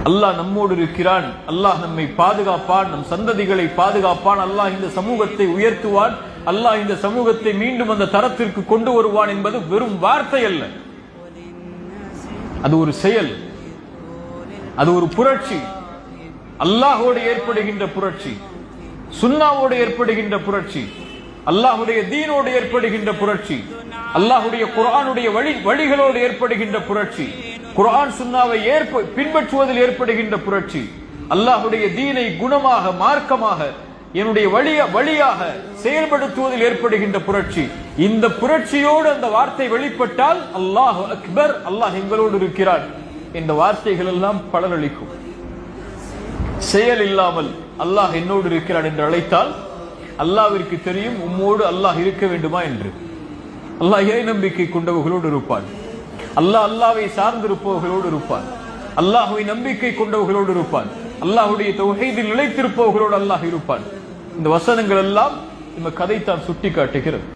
அல்லாஹ் நம்மோடு இருக்கிறான், அல்லாஹ் நம்மை பாதுகாப்பான், நம் சந்ததிகளை பாதுகாப்பான், அல்லாஹ் இந்த சமூகத்தை உயர்த்துவான், அல்லாஹ் இந்த சமூகத்தை மீண்டும் அந்த தரத்திற்கு கொண்டு வருவான் என்பது வெறும் வார்த்தை அல்ல, அது ஒரு செயல், அது ஒரு புரட்சி. அல்லாஹோடு ஏற்படுகின்ற புரட்சி, சுன்னாவோடு ஏற்படுகின்ற புரட்சி, அல்லாஹுடைய தீனோடு ஏற்படுகின்ற புரட்சி, அல்லாஹுடைய குர்ஆனுடைய வழிகளோடு ஏற்படுகின்ற புரட்சி, குர்ஆன் சுன்னாவை பின்பற்றுவதில் ஏற்படுகின்ற புரட்சி, அல்லாஹுடைய தீனை குணமாக மார்க்கமாக என்னுடைய வழியாக செயல்படுத்துவதில் ஏற்படுகின்ற புரட்சி. இந்த புரட்சியோடு அந்த வார்த்தை வெளிப்பட்டால் அல்லாஹு அக்பர், அல்லாஹ் எங்களோடு இருக்கிறான் இந்த வார்த்தைகள் எல்லாம் பலனளிக்கும். செயல் இல்லாமல் அல்லாஹ் என்னோடு இருக்கிறான் என்று அழைத்தால் அல்லாஹ்விற்கு தெரியும் உம்மோடு அல்லாஹ் இருக்க வேண்டுமா என்று. அல்லாஹ் இறை நம்பிக்கை கொண்டவர்களோடு இருப்பான், அல்லாஹ் அல்லாஹ்வை சார்ந்திருப்பவர்களோடு இருப்பான், அல்லாஹ்வை நம்பிக்கை கொண்டவர்களோடு இருப்பான், அல்லாஹ்வுடைய தௌஹீதில் நிலைத்திருப்பவர்களோடு அல்லாஹ் இருப்பான். இந்த வசனங்கள் எல்லாம் நம்ம கதைத்தான் சுட்டி காட்டுகிறது.